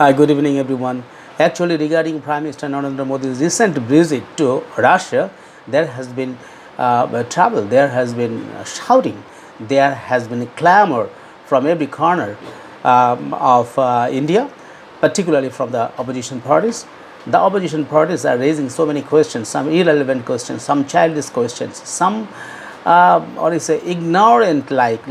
Hi, good evening, everyone. Actually, regarding Prime Minister Narendra Modi's recent visit to Russia, there has been trouble, there has been shouting, there has been clamor from every corner of India, particularly from the opposition parties. The opposition parties are raising so many questions, some irrelevant questions, some childish questions, some or is say ignorant, like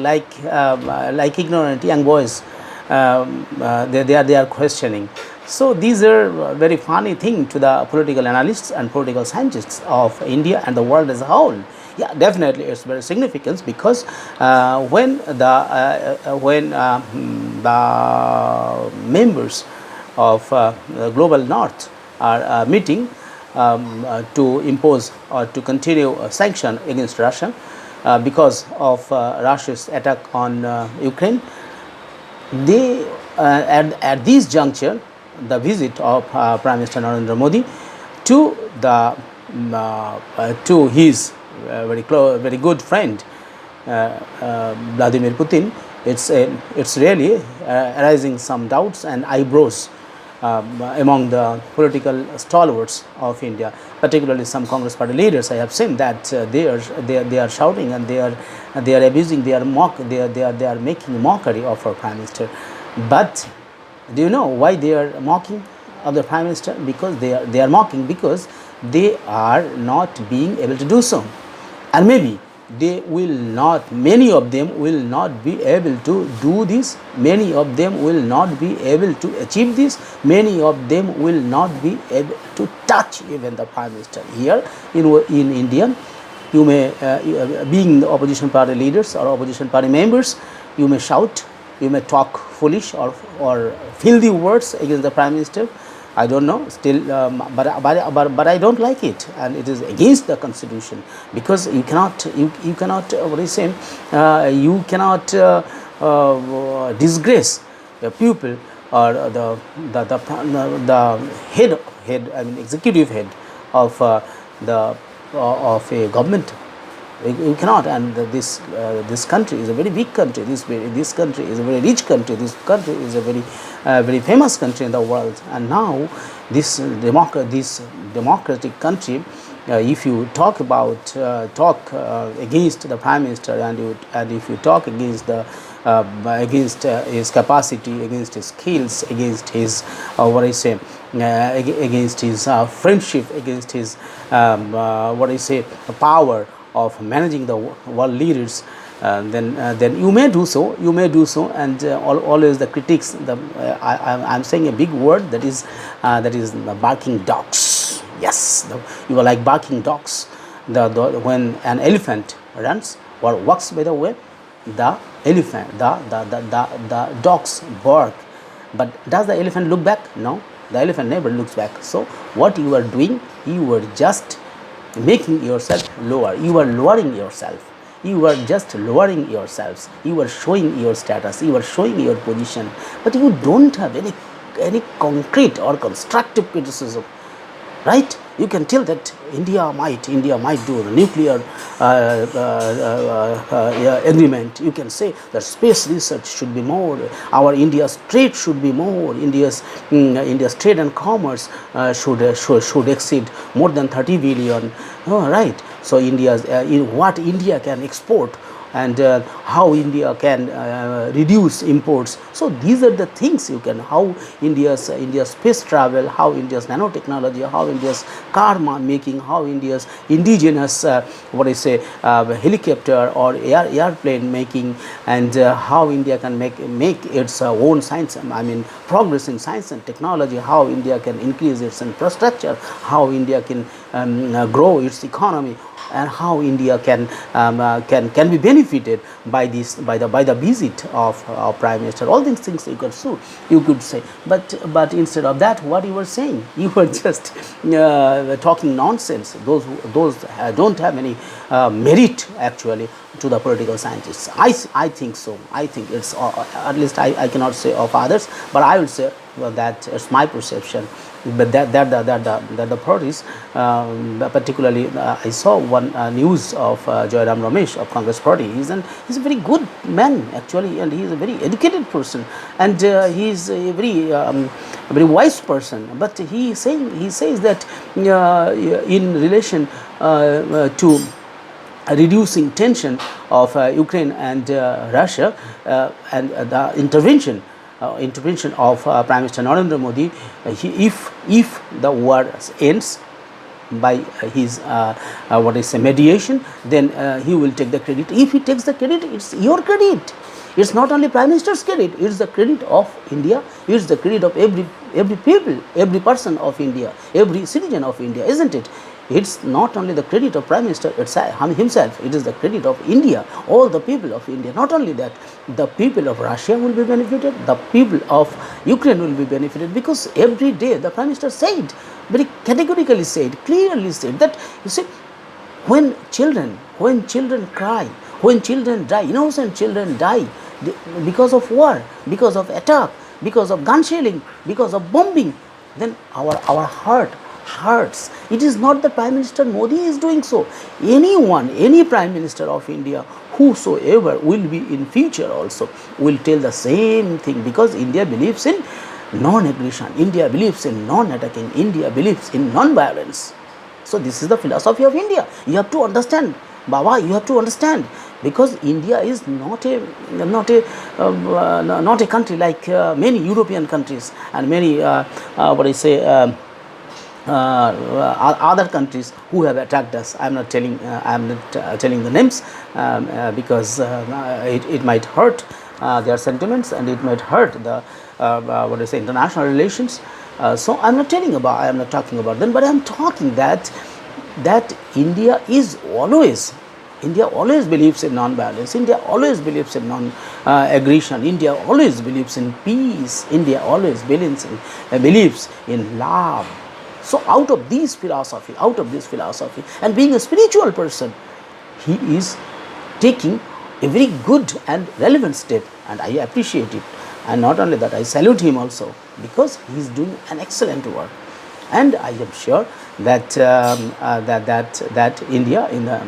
ignorant young boys. They are questioning. So these are very funny thing to the political analysts and political scientists of India and the world as a whole. Yeah, definitely it's very significant because when the members of the global north are meeting to impose or to continue a sanction against Russia because of Russia's attack on Ukraine. They at this juncture, the visit of Prime Minister Narendra Modi to the to his very good friend Vladimir Putin, it's really arising some doubts and eyebrows among the political stalwarts of India, particularly some Congress party leaders. I have seen that they are shouting and they are abusing, they are making mockery of our Prime Minister. But do you know why they are mocking of the Prime Minister? Because they are mocking because they are not being able to do so, and maybe they will not, many of them will not be able to do this, many of them will not be able to achieve this, many of them will not be able to touch even the Prime Minister. Here in India, you may being the opposition party leaders or opposition party members, you may shout, you may talk foolish or filthy words against the Prime Minister. I don't know still, but I don't like it, and it is against the constitution, because you cannot what do you say, you cannot disgrace the pupil or the head, I mean executive head of of a government. You cannot. And this country is a very big country. This country is a very rich country. This country is a very famous country in the world. And now this democratic country, if you talk about against the Prime Minister, and if you talk against his capacity, against his skills, against his what I say, against his friendship, against his what I say, power of managing the world leaders, then you may do so. And always the critics, I'm saying a big word, that is the barking dogs. Yes, you are like barking dogs. When an elephant runs or walks by the way, the dogs bark, but does the elephant look back? No, the elephant never looks back. So what you are doing, you are just making yourself lower, you are lowering yourself, you are just lowering yourselves, you are showing your status, you are showing your position, but you don't have any concrete or constructive criticism, right? You can tell that India might do the nuclear agreement. You can say that space research should be more, our India's trade should be more, India's trade and commerce should exceed more than 30 billion. Right. So India's what India can export, and how India can reduce imports. So these are the things you can, how India's space travel, how India's nanotechnology, how India's car making, how India's indigenous what I say, helicopter or airplane making, and how India can make its own science, I mean progress in science and technology, how India can increase its infrastructure, how India can grow its economy, and how India can be benefited by the visit of Prime Minister. All these things you could say, but instead of that, what you were saying, you were just talking nonsense. Those don't have any merit actually. to the political scientists. I think so. I think it's, at least I cannot say of others, but I will say, well, that it's my perception. But that the parties, particularly I saw one news of Jairam Ramesh of Congress Party. He's a very good man actually, and he's a very educated person, and he's a very wise person. But he says that in relation to reducing tension of Ukraine and Russia, and the intervention of Prime Minister Narendra Modi, if the war ends by his mediation, then he will take the credit. If he takes the credit, it's your credit. It's not only Prime Minister's credit, it's the credit of India, it's the credit of every people, every person of India, every citizen of India, isn't it? It's not only the credit of Prime Minister himself, it is the credit of India, all the people of India. Not only that, the people of Russia will be benefited, the people of Ukraine will be benefited, because every day the Prime Minister said, very categorically said, clearly said that, you see, when children cry, when children die, innocent children die because of war, because of attack, because of gun shelling, because of bombing, then our heart hurts. It is not the Prime Minister Modi is doing so. Anyone, any Prime Minister of India, whosoever will be in future also, will tell the same thing, because India believes in non-aggression, India believes in non-attacking, India believes in non-violence. So this is the philosophy of India. You have to understand, Baba, you have to understand, because India is not a country like many European countries and many other countries who have attacked us. I am not telling the names, because it might hurt their sentiments, and it might hurt the international relations. So I am not talking about them, but I am talking that India always believes in non-violence. India always believes in non-aggression. India always believes in peace. India always believes in love. So out of this philosophy, and being a spiritual person, he is taking a very good and relevant step, and I appreciate it. And not only that, I salute him also, because he is doing an excellent work. And I am sure that that India in the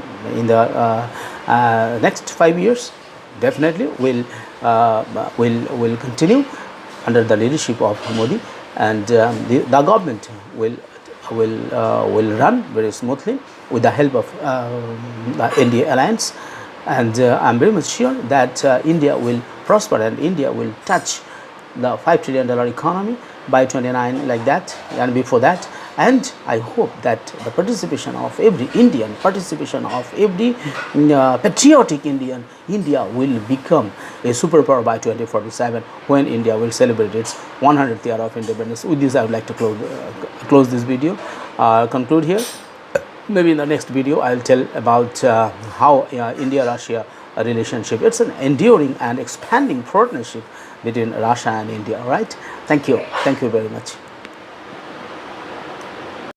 next 5 years definitely will continue under the leadership of Modi, and the government will run very smoothly with the help of the NDA alliance, and I am very much sure that India will prosper, and India will touch the $5 trillion economy by 29, like that, and before that. And I hope that the participation of every Indian, every patriotic Indian, India will become a superpower by 2047, when India will celebrate its 100th year of independence. With this, I would like to close this video, conclude here. Maybe in the next video, I will tell about how India-Russia relationship. It's an enduring and expanding partnership between Russia and India. Right? Thank you very much.